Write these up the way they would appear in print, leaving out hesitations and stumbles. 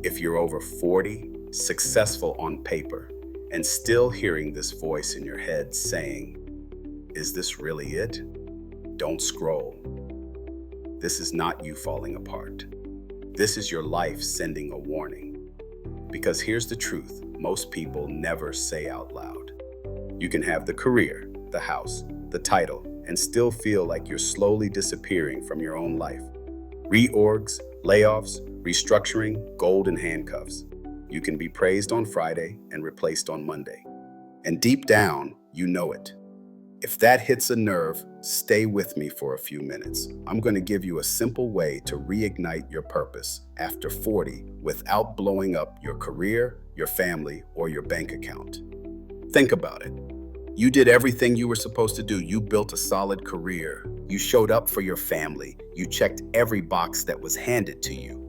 If you're over 40, successful on paper, and still hearing this voice in your head saying, "Is this really it?" Don't scroll. This is not you falling apart. This is your life sending a warning. Because here's the truth, most people never say out loud. You can have the career, the house, the title, and still feel like you're slowly disappearing from your own life. Reorgs, layoffs, restructuring, golden handcuffs. You can be praised on Friday and replaced on Monday. And deep down, you know it. If that hits a nerve, stay with me for a few minutes. I'm going to give you a simple way to reignite your purpose after 40 without blowing up your career, your family, or your bank account. Think about it. You did everything you were supposed to do. You built a solid career. You showed up for your family. You checked every box that was handed to you.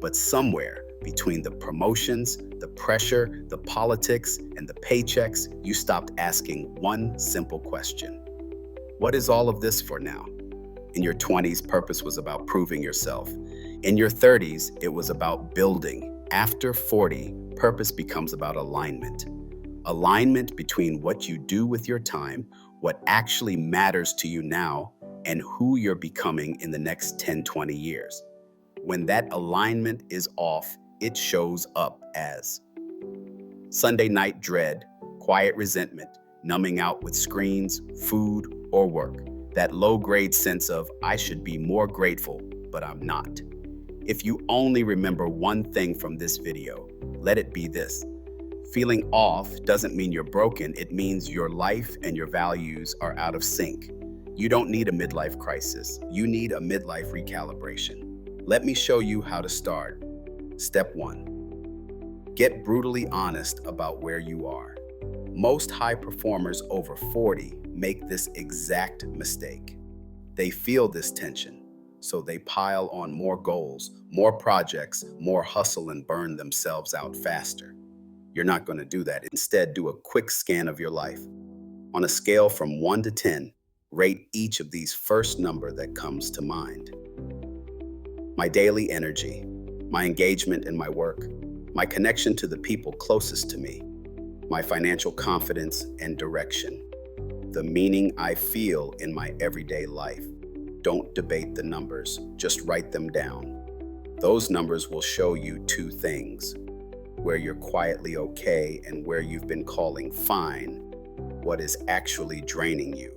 But somewhere between the promotions, the pressure, the politics, and the paychecks, you stopped asking one simple question. What is all of this for now? In your 20s, purpose was about proving yourself. In your 30s, it was about building. After 40, purpose becomes about alignment. Alignment between what you do with your time, what actually matters to you now, and who you're becoming in the next 10, 20 years. When that alignment is off, it shows up as Sunday night dread, quiet resentment, numbing out with screens, food, or work. That low-grade sense of, I should be more grateful, but I'm not. If you only remember one thing from this video, let it be this. Feeling off doesn't mean you're broken. It means your life and your values are out of sync. You don't need a midlife crisis. You need a midlife recalibration. Let me show you how to start. Step 1. Get brutally honest about where you are. Most high performers over 40 make this exact mistake. They feel this tension, so they pile on more goals, more projects, more hustle, and burn themselves out faster. You're not going to do that. Instead, do a quick scan of your life. On a scale from 1 to 10, rate each of these first number that comes to mind. My daily energy, my engagement in my work, my connection to the people closest to me, my financial confidence and direction, the meaning I feel in my everyday life. Don't debate the numbers, just write them down. Those numbers will show you two things: where you're quietly okay and where you've been calling fine, what is actually draining you.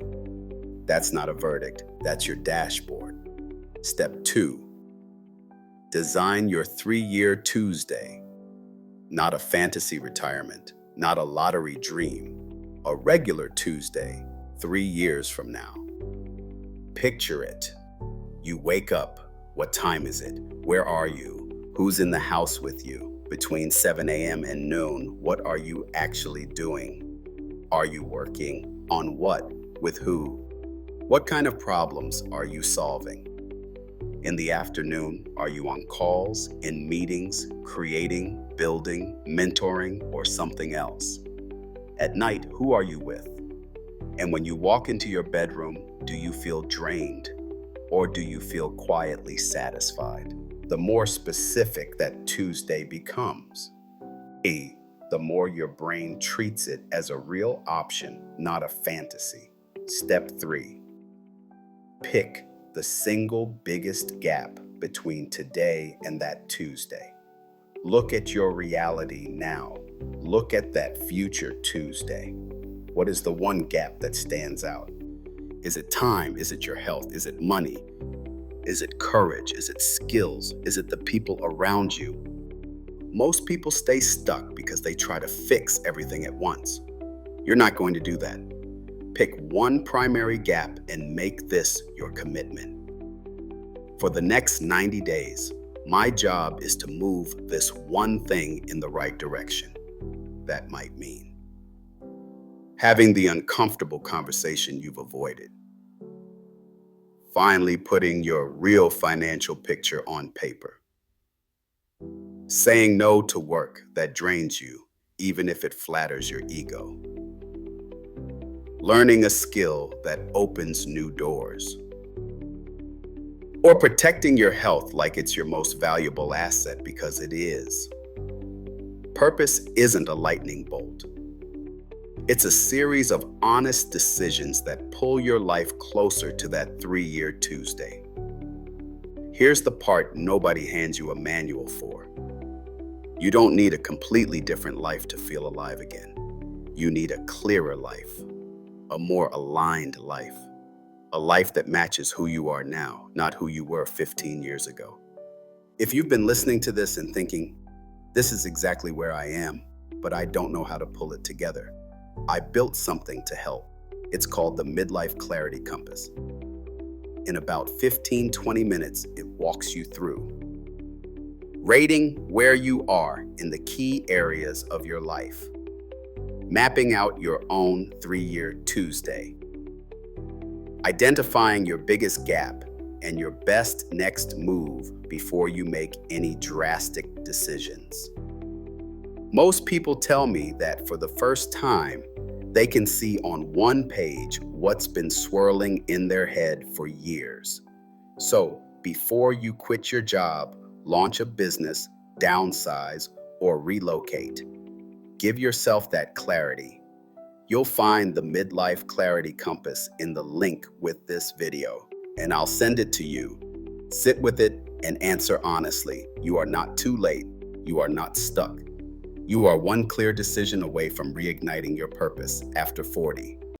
That's not a verdict, that's your dashboard. Step 2. Design your 3-year Tuesday. Not a fantasy retirement, not a lottery dream. A regular Tuesday, 3 years from now. Picture it. You wake up. What time is it? Where are you? Who's in the house with you? Between 7 a.m. and noon, what are you actually doing? Are you working? On what? With who? What kind of problems are you solving? In the afternoon, are you on calls, in meetings, creating, building, mentoring, or something else? At night, who are you with? And when you walk into your bedroom, do you feel drained, or do you feel quietly satisfied? The more specific that Tuesday becomes, the more your brain treats it as a real option, not a fantasy. Step 3. Pick the single biggest gap between today and that Tuesday. Look at your reality now. Look at that future Tuesday. What is the one gap that stands out? Is it time? Is it your health? Is it money? Is it courage? Is it skills? Is it the people around you? Most people stay stuck because they try to fix everything at once. You're not going to do that. Pick one primary gap and make this your commitment. For the next 90 days, my job is to move this one thing in the right direction. That might mean having the uncomfortable conversation you've avoided, finally putting your real financial picture on paper, saying no to work that drains you, even if it flatters your ego, learning a skill that opens new doors, or protecting your health like it's your most valuable asset, because it is. Purpose isn't a lightning bolt. It's a series of honest decisions that pull your life closer to that 3-year Tuesday. Here's the part nobody hands you a manual for. You don't need a completely different life to feel alive again. You need a clearer life, a more aligned life, a life that matches who you are now, not who you were 15 years ago. If you've been listening to this and thinking, this is exactly where I am, but I don't know how to pull it together, I built something to help. It's called the Midlife Clarity Compass. In about 15-20 minutes, it walks you through rating where you are in the key areas of your life, mapping out your own 3-year Tuesday, identifying your biggest gap and your best next move before you make any drastic decisions. Most people tell me that for the first time, they can see on one page what's been swirling in their head for years. So, before you quit your job, launch a business, downsize, or relocate, give yourself that clarity. You'll find the Midlife Clarity Compass in the link with this video, and I'll send it to you. Sit with it and answer honestly. You are not too late. You are not stuck. You are one clear decision away from reigniting your purpose after 40.